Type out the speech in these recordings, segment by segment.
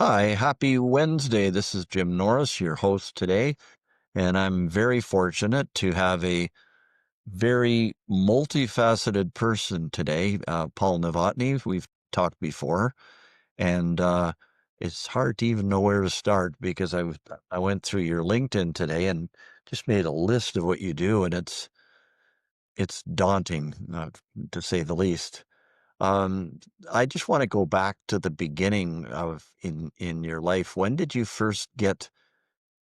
Hi, happy Wednesday. This is Jim Norris, your host today, and I'm very fortunate to have a very multifaceted person today, Paul Novotny. We've talked before, and it's hard to even know where to start because I went through your LinkedIn today and just made a list of what you do, and it's daunting, to say the least. Um, I just want to go back to the beginning of in your life. When did you first get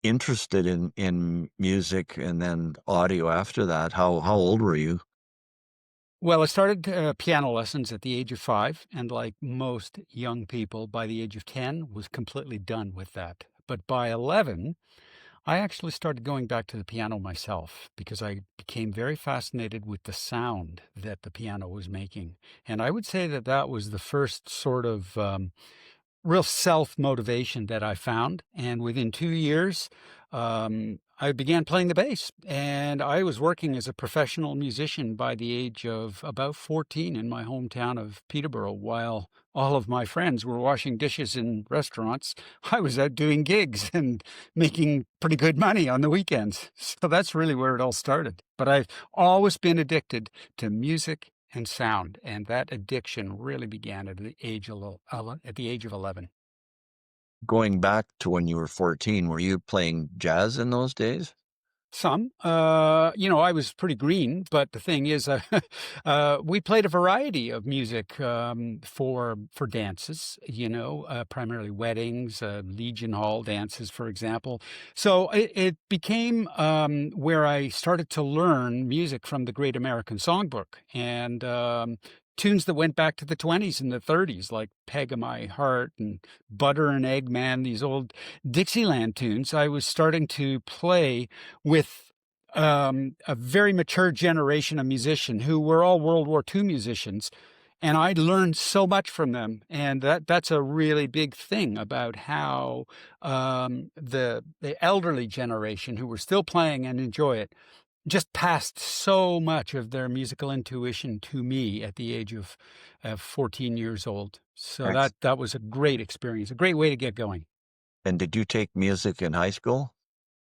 interested in music and then audio after that? How old were you? Well, I started piano lessons at the age of 5, and like most young people, by the age of 10, was completely done with that. But by 11, I actually started going back to the piano myself because I became very fascinated with the sound that the piano was making. And I would say that that was the first sort of real self-motivation that I found, and within 2 years, I began playing the bass, and I was working as a professional musician by the age of about 14 in my hometown of Peterborough. While all of my friends were washing dishes in restaurants, I was out doing gigs and making pretty good money on the weekends. So that's really where it all started. But I've always been addicted to music and sound, and that addiction really began at the age of at the age of 11. Going back to when you were 14, were you playing jazz in those days? Some, I was pretty green, but the thing is, we played a variety of music for dances. Primarily weddings, Legion Hall dances, for example. So it became where I started to learn music from the Great American Songbook and tunes that went back to the 20s and the 30s, like "Peg of My Heart" and "Butter and Egg Man." These old Dixieland tunes. I was starting to play with a very mature generation of musicians who were all World War II musicians, and I learned so much from them. And that's a really big thing about how the elderly generation who were still playing and enjoy it just passed so much of their musical intuition to me at the age of 14 years old. So Ex- that was a great experience, a great way to get going. And did you take music in high school?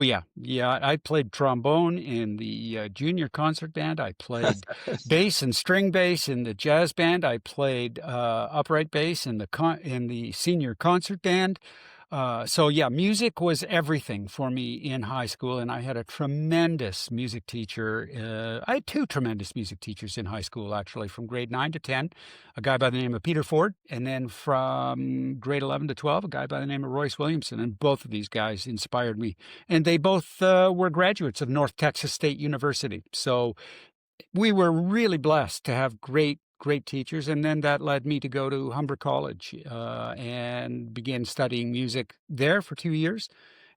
Yeah, yeah, I played trombone in the, junior concert band, I played bass and string bass in the jazz band, I played, upright bass in the senior concert band, so yeah, music was everything for me in high school, and I had a tremendous music teacher, I had 2 tremendous music teachers in high school, actually, from grade 9 to 10, a guy by the name of Peter Ford, and then from grade 11 to 12, a guy by the name of Royce Williamson, and both of these guys inspired me, and they both were graduates of North Texas State University. So we were really blessed to have great teachers. And then that led me to go to Humber College and begin studying music there for 2 years.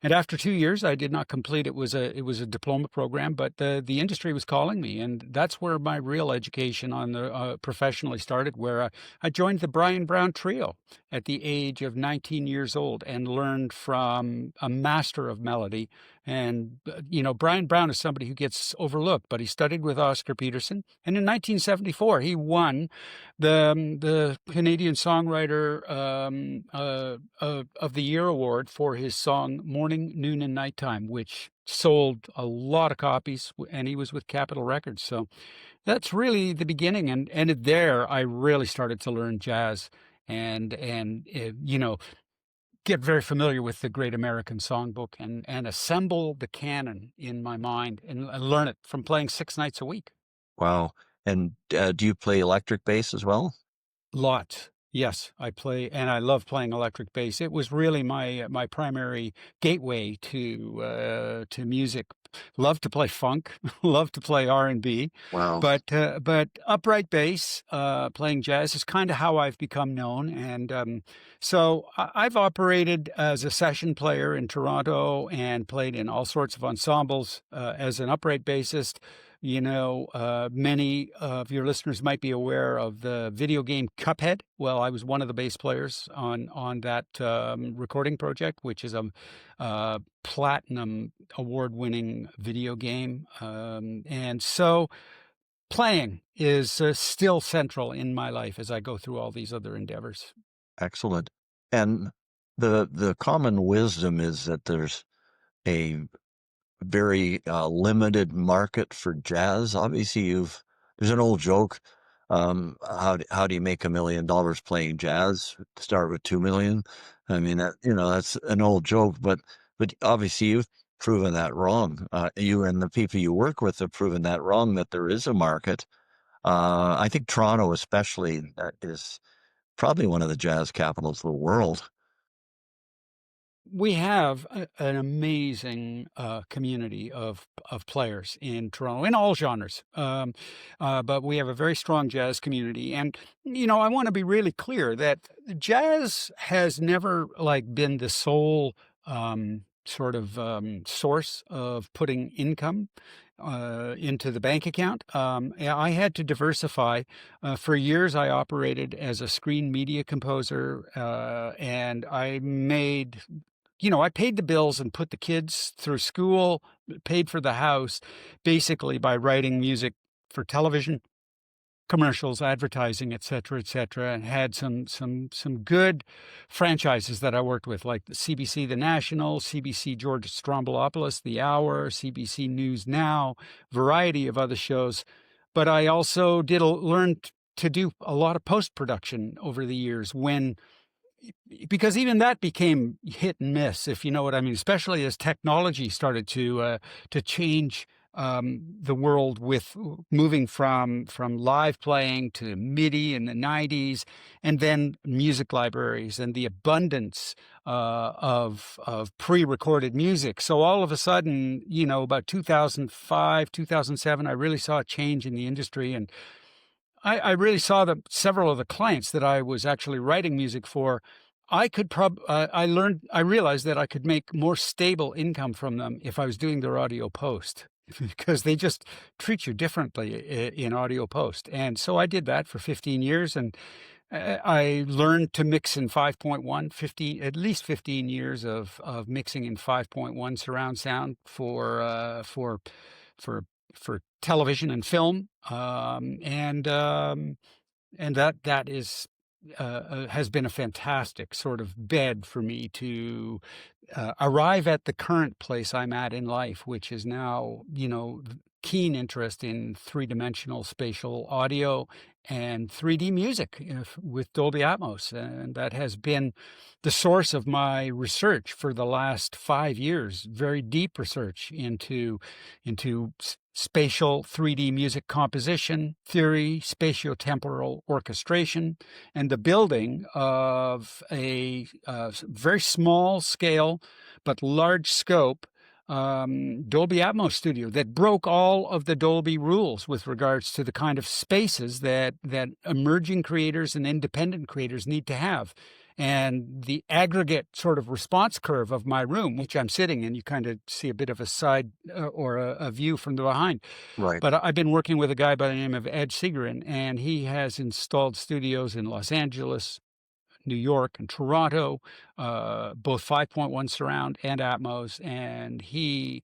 And after 2 years, I did not complete. It was a diploma program, but the industry was calling me, and that's where my real education on the professionally started. Where I joined the Brian Brown Trio at the age of 19 years old and learned from a master of melody. And Brian Brown is somebody who gets overlooked, but he studied with Oscar Peterson, and in 1974 he won the Canadian Songwriter of the Year award for his song "Morning, Noon, and Nighttime," which sold a lot of copies, and he was with Capitol Records. So that's really the beginning, and there I really started to learn jazz and get very familiar with the Great American Songbook and assemble the canon in my mind and learn it from playing 6 nights a week. Wow. And do you play electric bass as well? Lots. Yes, I play and I love playing electric bass. It was really my primary gateway to music. Love to play funk, love to play R&B, Wow. but upright bass, playing jazz is kinda how I've become known, and, so I've operated as a session player in Toronto and played in all sorts of ensembles, as an upright bassist. Many of your listeners might be aware of the video game Cuphead. Well, I was one of the bass players on that recording project, which is a platinum award-winning video game, and so playing is still central in my life as I go through all these other endeavors. Excellent. And the common wisdom is that there's a very, limited market for jazz. Obviously, you've there's an old joke, how do you make $1,000,000 playing jazz? Start with 2,000,000. I mean, that's an old joke, but obviously you've proven that wrong. You and the people you work with have proven that wrong, that there is a market. I think Toronto especially, is probably one of the jazz capitals of the world. We have an amazing community of players in Toronto in all genres, but we have a very strong jazz community. And I want to be really clear that jazz has never like been the sole sort of source of putting income into the bank account. Yeah, I had to diversify. For years, I operated as a screen media composer, and I paid the bills and put the kids through school, paid for the house, basically by writing music for television, commercials, advertising, et cetera, and had some good franchises that I worked with, like the CBC The National, CBC George Stroumboulopoulos, The Hour, CBC News Now, variety of other shows. But I also learn to do a lot of post-production over the years because even that became hit and miss, if you know what I mean, especially as technology started to change the world with moving from live playing to MIDI in the 90s, and then music libraries and the abundance of pre-recorded music. So all of a sudden, about 2005, 2007, I really saw a change in the industry, and I really saw that several of the clients that I was actually writing music for, I realized that I could make more stable income from them if I was doing their audio post because they just treat you differently in audio post. And so I did that for 15 years, and I learned to mix in 5.1, at least 15 years of mixing in 5.1 surround sound for for television and film, and that is has been a fantastic sort of bed for me to arrive at the current place I'm at in life, which is now, keen interest in three-dimensional spatial audio and 3D music with Dolby Atmos. And that has been the source of my research for the last 5 years, very deep research into spatial 3D music composition theory, spatiotemporal orchestration, and the building of a very small scale but large scope Dolby Atmos studio that broke all of the Dolby rules with regards to the kind of spaces that emerging creators and independent creators need to have. And the aggregate sort of response curve of my room, which I'm sitting in, you kind of see a bit of a side or a view from the behind. Right. But I've been working with a guy by the name of Ed Segrin, and he has installed studios in Los Angeles, New York, and Toronto, both 5.1 surround and Atmos, and he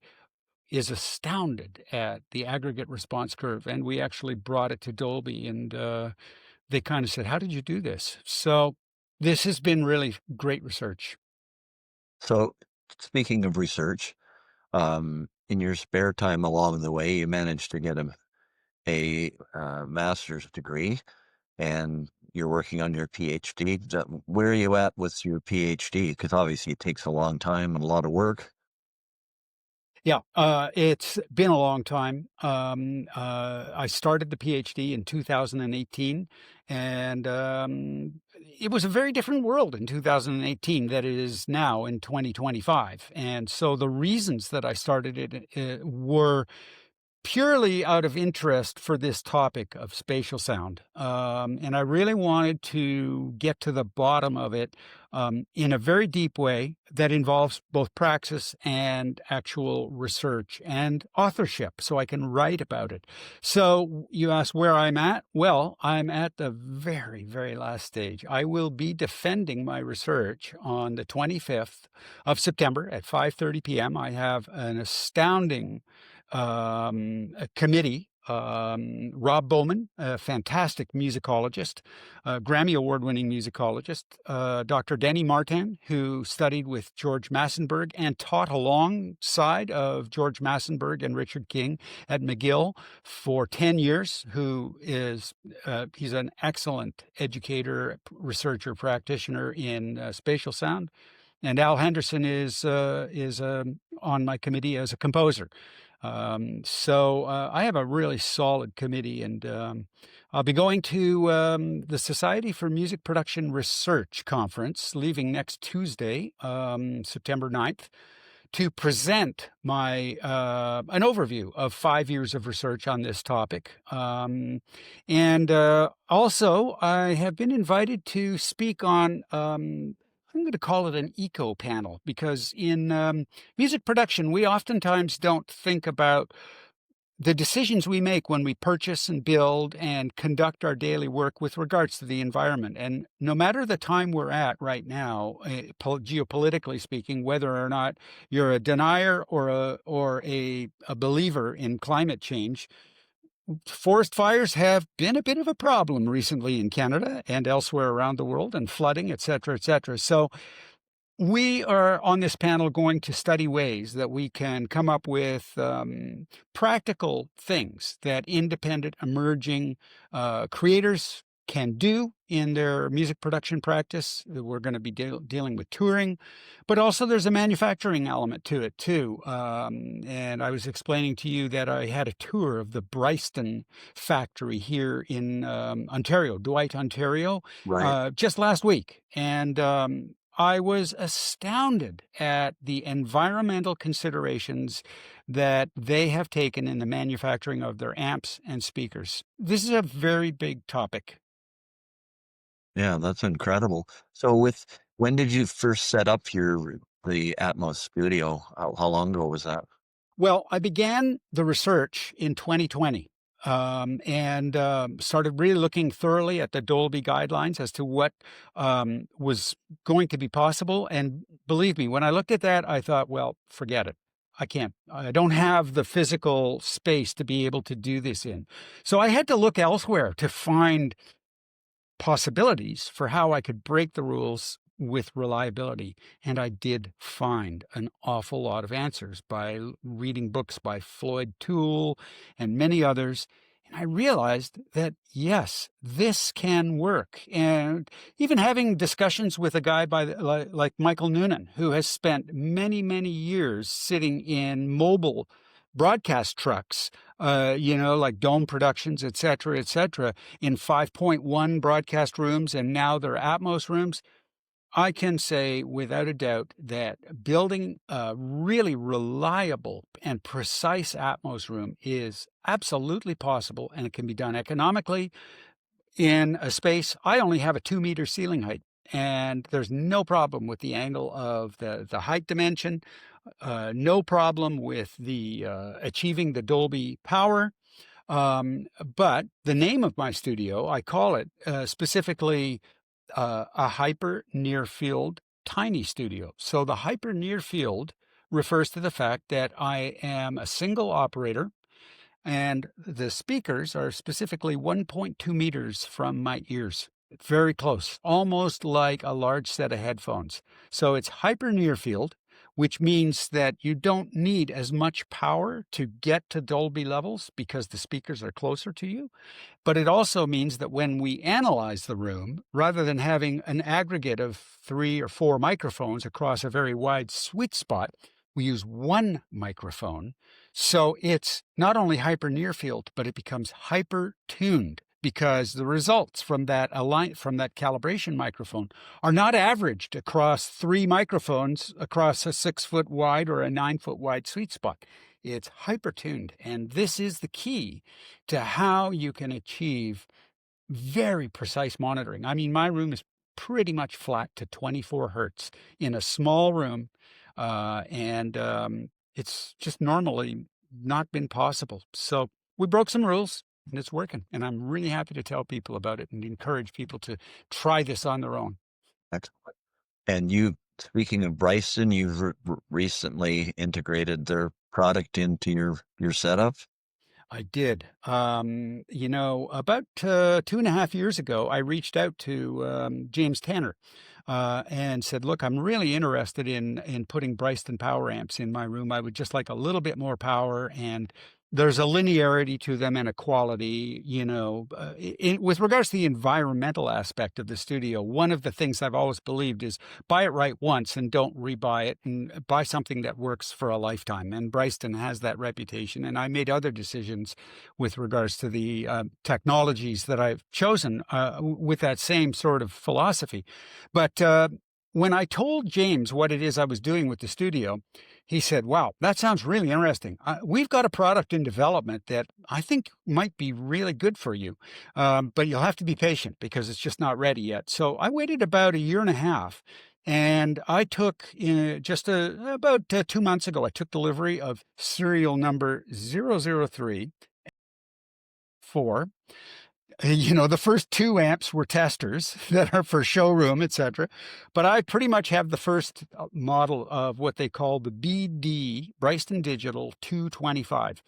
is astounded at the aggregate response curve. And we actually brought it to Dolby, and they kind of said, "How did you do this?" So this has been really great research. So, speaking of research, in your spare time along the way, you managed to get a master's degree, and you're working on your PhD. Where are you at with your PhD? Because obviously it takes a long time and a lot of work. Yeah, it's been a long time. I started the PhD in 2018, and it was a very different world in 2018 that it is now in 2025. And so the reasons that I started it were purely out of interest for this topic of spatial sound. And I really wanted to get to the bottom of it in a very deep way that involves both praxis and actual research and authorship, so I can write about it. So you ask where I'm at? Well, I'm at the very, very last stage. I will be defending my research on the 25th of September at 5:30 p.m. I have an astounding a committee Rob Bowman, a fantastic musicologist, Grammy award-winning musicologist, Dr. Denny Martin, who studied with George Massenburg and taught alongside of George Massenburg and Richard King at McGill for 10 years, who is he's an excellent educator, researcher, practitioner in spatial sound. And Al Henderson is on my committee as a composer. So I have a really solid committee, and I'll be going to the Society for Music Production Research conference, leaving next Tuesday, September 9th, to present my an overview of 5 years of research on this topic. And also, I have been invited to speak on. I'm going to call it an eco panel because in music production, we oftentimes don't think about the decisions we make when we purchase and build and conduct our daily work with regards to the environment. And no matter the time we're at right now, geopolitically speaking, whether or not you're a denier or a believer in climate change, forest fires have been a bit of a problem recently in Canada and elsewhere around the world, and flooding, et cetera, et cetera. So we are on this panel going to study ways that we can come up with practical things that independent, emerging creators can do in their music production practice. We're going to be dealing with touring, but also there's a manufacturing element to it too. And I was explaining to you that I had a tour of the Bryston factory here in Ontario, Dwight, Ontario, Right. just last week. And I was astounded at the environmental considerations that they have taken in the manufacturing of their amps and speakers. This is a very big topic. Yeah, that's incredible. So when did you first set up the Atmos studio? How long ago was that? Well, I began the research in 2020 and started really looking thoroughly at the Dolby guidelines as to what was going to be possible. And believe me, when I looked at that, I thought, well, forget it. I don't have the physical space to be able to do this in. So I had to look elsewhere to find possibilities for how I could break the rules with reliability. And I did find an awful lot of answers by reading books by Floyd Toole and many others. And I realized that, yes, this can work. And even having discussions with a guy like Michael Noonan, who has spent many, many years sitting in mobile broadcast trucks, like Dome Productions, et cetera, in 5.1 broadcast rooms, and now they're Atmos rooms. I can say without a doubt that building a really reliable and precise Atmos room is absolutely possible, and it can be done economically in a space. I only have a 2-meter ceiling height, and there's no problem with the angle of the height dimension, no problem with the achieving the Dolby power. But the name of my studio, I call it specifically a hyper near field tiny studio. So the hyper near field refers to the fact that I am a single operator and the speakers are specifically 1.2 meters from my ears. Very close, almost like a large set of headphones. So it's hyper near field, which means that you don't need as much power to get to Dolby levels because the speakers are closer to you. But it also means that when we analyze the room, rather than having an aggregate of 3 or 4 microphones across a very wide sweet spot, we use one microphone. So it's not only hyper near field, but it becomes hyper tuned because the results from that calibration microphone are not averaged across 3 microphones across a 6-foot wide or a 9-foot wide sweet spot. It's hyper tuned. And this is the key to how you can achieve very precise monitoring. I mean, my room is pretty much flat to 24 hertz in a small room, and it's just normally not been possible. So we broke some rules, and it's working. And I'm really happy to tell people about it and encourage people to try this on their own. Excellent. And speaking of Bryson, you've recently integrated their product into your setup? I did. About 2.5 years ago, I reached out to James Tanner and said, "Look, I'm really interested in putting Bryston power amps in my room. I would just like a little bit more power, and there's a linearity to them and a quality. With regards to the environmental aspect of the studio, one of the things I've always believed is buy it right once and don't rebuy it, and buy something that works for a lifetime. And Bryston has that reputation. And I made other decisions with regards to the technologies that I've chosen with that same sort of philosophy. But when I told James what it is I was doing with the studio, he said, "Wow, that sounds really interesting. We've got a product in development that I think might be really good for you. But you'll have to be patient because it's just not ready yet." So I waited about a year and a half. And I took about 2 months ago, I took delivery of serial number 003 4. The first two amps were testers that are for showroom, etc. But I pretty much have the first model of what they call the BD, Bryston Digital 225.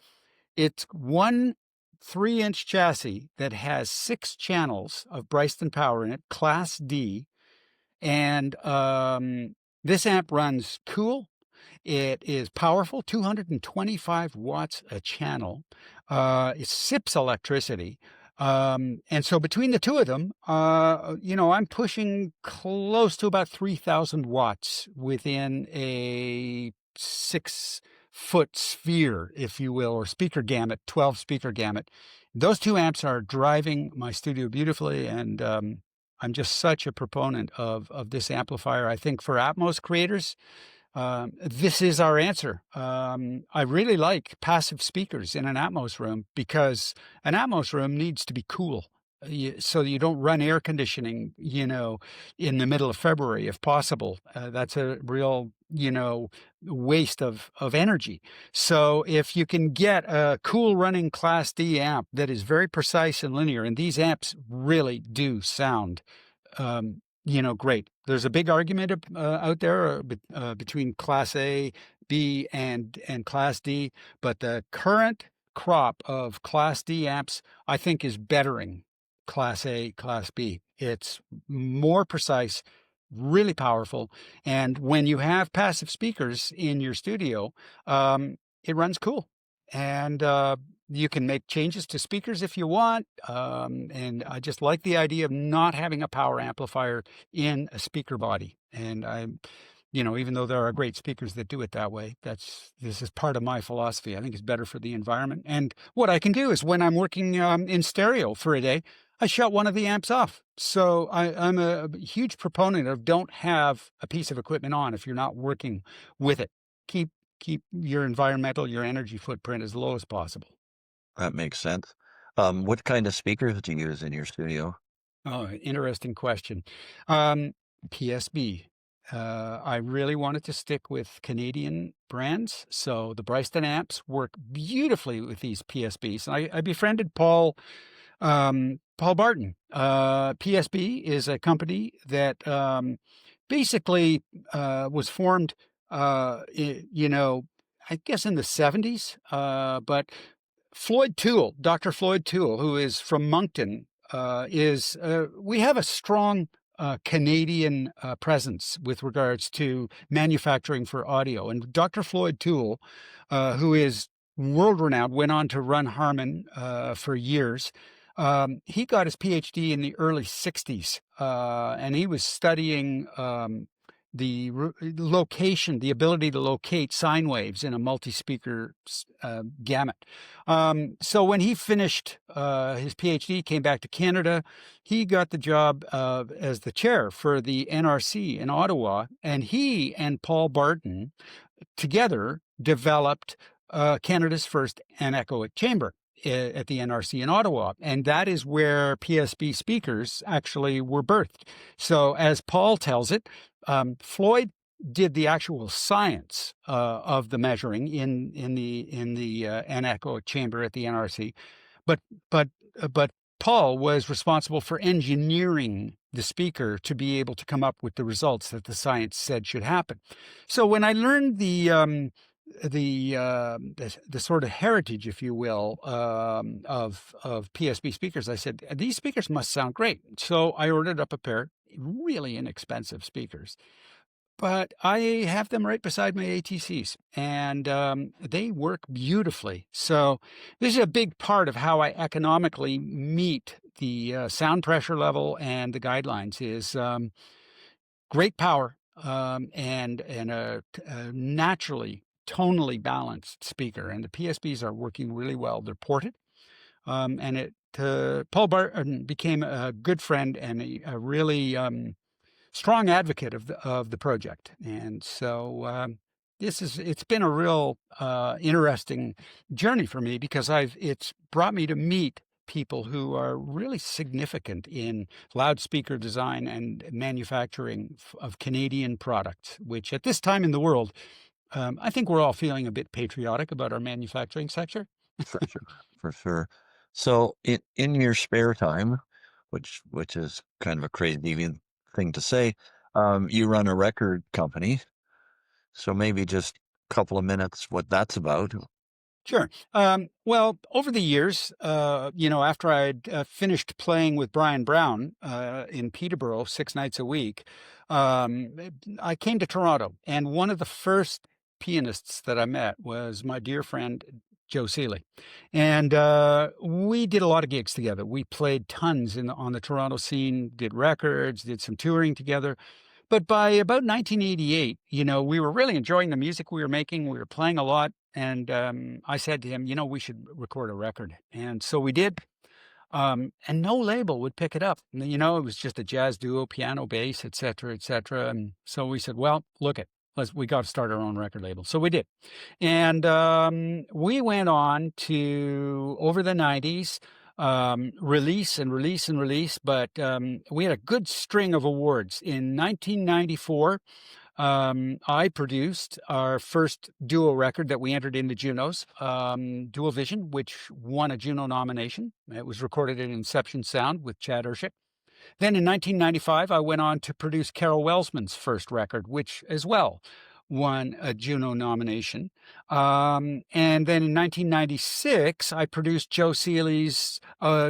It's one 3-inch chassis that has 6 channels of Bryston power in it, Class D. And this amp runs cool. It is powerful, 225 watts a channel. It sips electricity. And so between the two of them, I'm pushing close to about 3,000 watts within a 6-foot sphere, if you will, or speaker gamut, 12 speaker gamut. Those two amps are driving my studio beautifully. And I'm just such a proponent of this amplifier. I think for Atmos creators, this is our answer. I really like passive speakers in an Atmos room because an Atmos room needs to be cool. So you don't run air conditioning, in the middle of February, if possible. That's a real, waste of energy. So if you can get a cool running Class D amp that is very precise and linear, and these amps really do sound great. There's a big argument out there between Class A, B, and Class D, but the current crop of Class D amps, I think, is bettering Class A, Class B. It's more precise, really powerful, and when you have passive speakers in your studio, it runs cool. And you can make changes to speakers if you want. And I just like the idea of not having a power amplifier in a speaker body. And even though there are great speakers that do it that way, this is part of my philosophy. I think it's better for the environment. And what I can do is when I'm working in stereo for a day, I shut one of the amps off. So I'm a huge proponent of don't have a piece of equipment on if you're not working with it. Keep your your energy footprint as low as possible. That makes sense. What kind of speakers do you use in your studio? Oh, interesting question. PSB. I really wanted to stick with Canadian brands, so the Bryston amps work beautifully with these PSBs. And I befriended Paul Barton. PSB is a company that basically was formed, I guess in the 70s, but Dr. Floyd Toole, who is from Moncton, we have a strong Canadian presence with regards to manufacturing for audio. And Dr. Floyd Toole, who is world renowned, went on to run Harman for years. He got his PhD in the early 60s, and he was studying the location, the ability to locate sine waves in a multi-speaker gamut. So when he finished his PhD, came back to Canada, he got the job as the chair for the NRC in Ottawa, and he and Paul Barton together developed Canada's first anechoic chamber at the NRC in Ottawa. And that is where PSB speakers actually were birthed. So as Paul tells it, Floyd did the actual science of the measuring in the anechoic chamber at the NRC, but Paul was responsible for engineering the speaker to be able to come up with the results that the science said should happen. So when I learned the sort of heritage, if you will, of PSP speakers. I said, these speakers must sound great. So I ordered up a pair, really inexpensive speakers, but I have them right beside my ATCs, and they work beautifully. So this is a big part of how I economically meet the sound pressure level and the guidelines is great power, and a naturally tonally balanced speaker. And the PSBs are working really well. They're ported, and it Paul Barton became a good friend and a really strong advocate of the project. And so it's been a real interesting journey for me because it's brought me to meet people who are really significant in loudspeaker design and manufacturing of Canadian products, which at this time in the world, I think we're all feeling a bit patriotic about our manufacturing sector. For sure, for sure. So in your spare time, which is kind of a crazy thing to say, you run a record company. So maybe just a couple of minutes what that's about. Sure. Well, over the years, after I'd finished playing with Brian Brown in Peterborough 6 nights a week, um, I came to Toronto, and one of the first pianists that I met was my dear friend Joe Seeley, and we did a lot of gigs together. We played tons on the Toronto scene, did records, did some touring together. But by about 1988, we were really enjoying the music we were making. We were playing a lot. And I said to him, we should record a record. And so we did. And no label would pick it up. It was just a jazz duo, piano, bass, et cetera, et cetera. And so we said, well, we got to start our own record label. So we did. And we went on to, over the 90s, release and release and release. But we had a good string of awards. In 1994, I produced our first duo record that we entered into Juno's, Dual Vision, which won a Juno nomination. It was recorded at Inception Sound with Chad Urshik. Then in 1995, I went on to produce Carol Welsman's first record, which as well won a Juno nomination. And then in 1996, I produced Joe Seeley's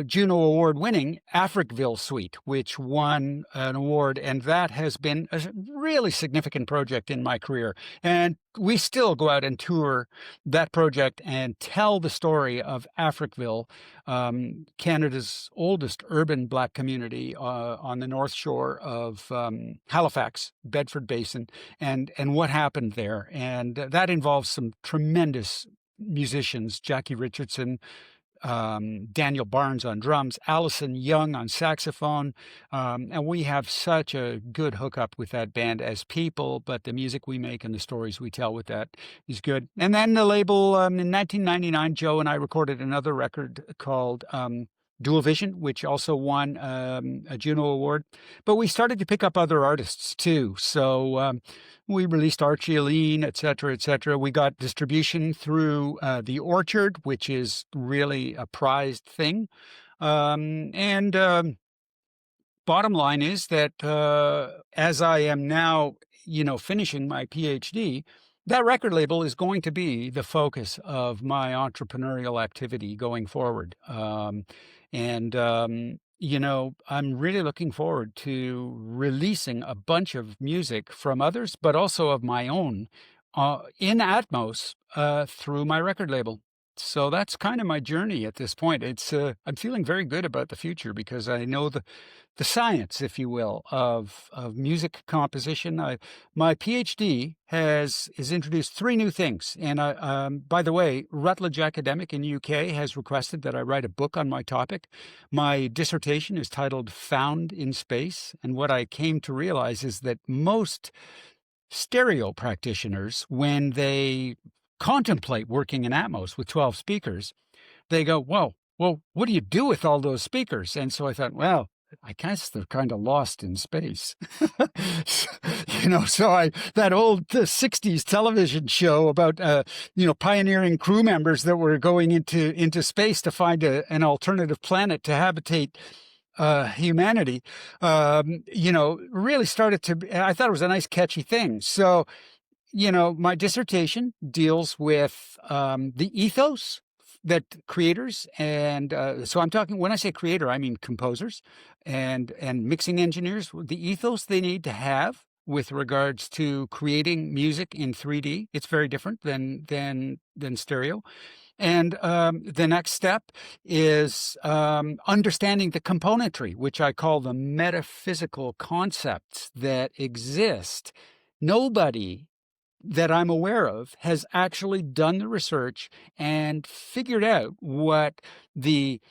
Juno Award-winning Africville Suite, which won an award. And that has been a really significant project in my career. And we still go out and tour that project and tell the story of Africville, Canada's oldest urban Black community on the north shore of Halifax, Bedford Basin, and what happened there. And that involves some tremendous musicians, Jackie Richardson, Daniel Barnes on drums, Allison Young on saxophone. And we have such a good hookup with that band as people, but the music we make and the stories we tell with that is good. And then the label, in 1999, Joe and I recorded another record called Dual Vision, which also won a Juno Award. But we started to pick up other artists too. So we released Archie Aline, et cetera, et cetera. We got distribution through The Orchard, which is really a prized thing. And bottom line is that as I am now, finishing my PhD, that record label is going to be the focus of my entrepreneurial activity going forward. I'm really looking forward to releasing a bunch of music from others, but also of my own in Atmos through my record label. So that's kind of my journey at this point. I'm feeling very good about the future because I know the science, if you will, of music composition. My PhD has introduced 3 new things. And by the way, Rutledge Academic in UK has requested that I write a book on my topic. My dissertation is titled Found in Space. And what I came to realize is that most stereo practitioners, when they contemplate working in Atmos with 12 speakers, they go, whoa, well, what do you do with all those speakers? And so I thought, well, I guess they're kind of lost in space. So that old 60s television show about, pioneering crew members that were going into space to find an alternative planet to habitate humanity, really started to, I thought it was a nice catchy thing. So my dissertation deals with the ethos that creators and so I'm talking when I say creator, I mean composers and mixing engineers, the ethos they need to have with regards to creating music in 3D. It's very different than stereo. And the next step is understanding the componentry, which I call the metaphysical concepts that exist. Nobody that I'm aware of has actually done the research and figured out what the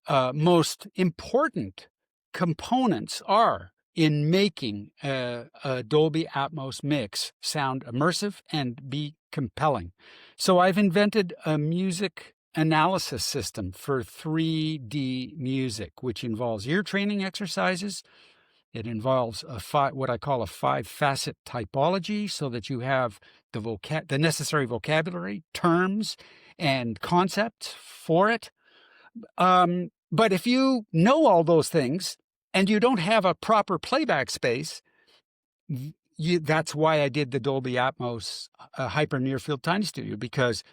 most important components are in making a Dolby Atmos mix sound immersive and be compelling. So I've invented a music analysis system for 3D music, which involves ear training exercises. It involves what I call a 5-facet typology, so that you have the necessary vocabulary, terms, and concepts for it. But if you know all those things and you don't have a proper playback space, that's why I did the Dolby Atmos Hyper Near Field Tiny Studio, because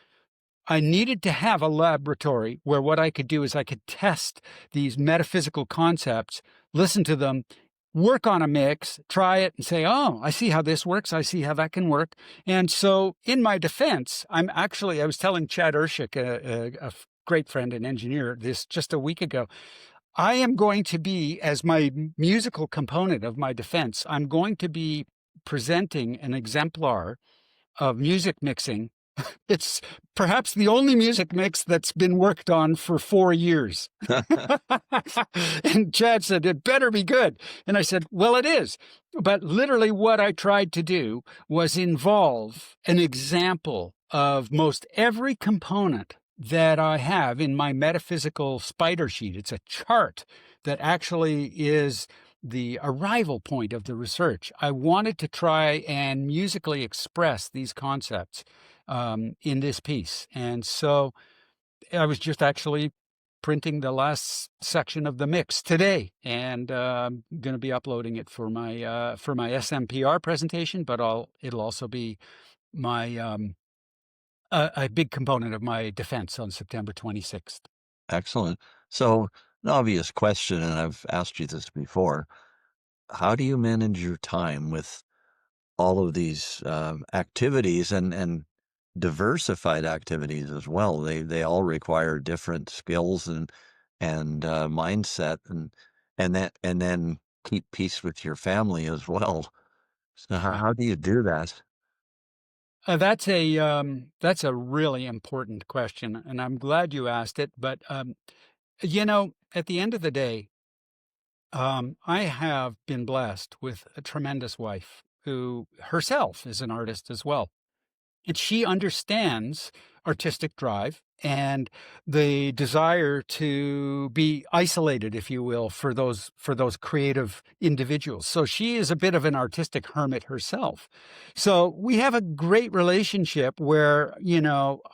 I needed to have a laboratory where what I could do is I could test these metaphysical concepts, listen to them, work on a mix, try it, and say, oh, I see how this works. I see how that can work. And so in my defense, I was telling Chad Urshik, a great friend and engineer, this just a week ago. I am going to be, as my musical component of my defense, I'm going to be presenting an exemplar of music mixing. It's perhaps the only music mix that's been worked on for 4 years. And Chad said, it better be good. And I said, well, it is. But literally what I tried to do was involve an example of most every component that I have in my metaphysical spider sheet. It's a chart that actually is the arrival point of the research. I wanted to try and musically express these concepts in this piece. And so I was just actually printing the last section of the mix today, and I'm going to be uploading it for my SMPR presentation, but it'll also be my a big component of my defense on September 26th. Excellent. So, an obvious question, and I've asked you this before, how do you manage your time with all of these activities and diversified activities as well? They all require different skills and mindset and then keep peace with your family as well. So how do you do that? That's a really important question, and I'm glad you asked it. But at the end of the day, I have been blessed with a tremendous wife who herself is an artist as well. And she understands artistic drive and the desire to be isolated, if you will, for those creative individuals. So she is a bit of an artistic hermit herself. So we have a great relationship where,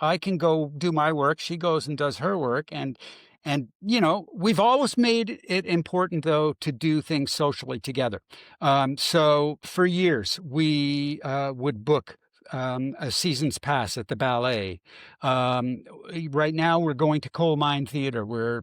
I can go do my work, she goes and does her work, and we've always made it important, though, to do things socially together. So for years, we would book a season's pass at the ballet. Right now, we're going to Coal Mine Theater. We're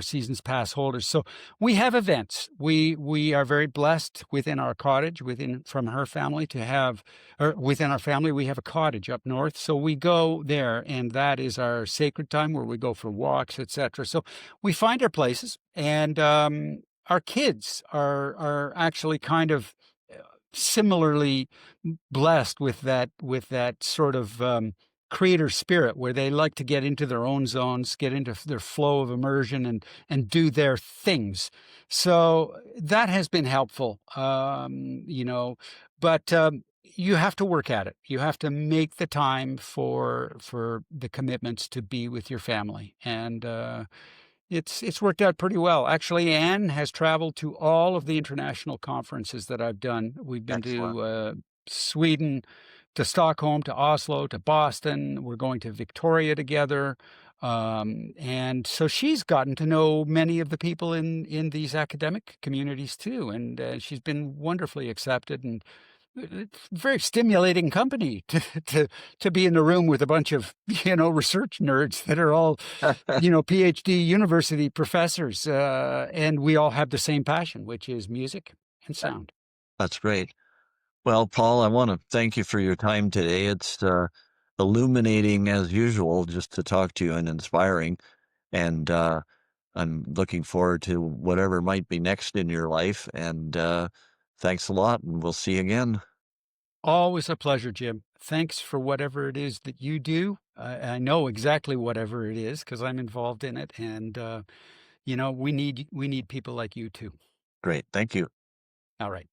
season's pass holders. So we have events. We are very blessed within our cottage, from her family to have, or within our family, we have a cottage up north. So we go there, and that is our sacred time where we go for walks, etc. So we find our places, and our kids are actually kind of similarly blessed with that sort of creator spirit, where they like to get into their own zones, get into their flow of immersion, and do their things. So that has been helpful, but you have to work at it. You have to make the time for the commitments to be with your family, and it's worked out pretty well. Actually, Anne has traveled to all of the international conferences that I've done. We've been Excellent. to Sweden, to Stockholm, to Oslo, to Boston. We're going to Victoria together. And so she's gotten to know many of the people in these academic communities too. And she's been wonderfully accepted. And It's very stimulating company to be in the room with a bunch of, research nerds that are all, PhD university professors, and we all have the same passion, which is music and sound. That's great. Well, Paul, I want to thank you for your time today. It's illuminating as usual just to talk to you and inspiring. And I'm looking forward to whatever might be next in your life. And thanks a lot, and we'll see you again. Always a pleasure, Jim. Thanks for whatever it is that you do. I know exactly whatever it is because I'm involved in it, and we need people like you too. Great. Thank you. All right.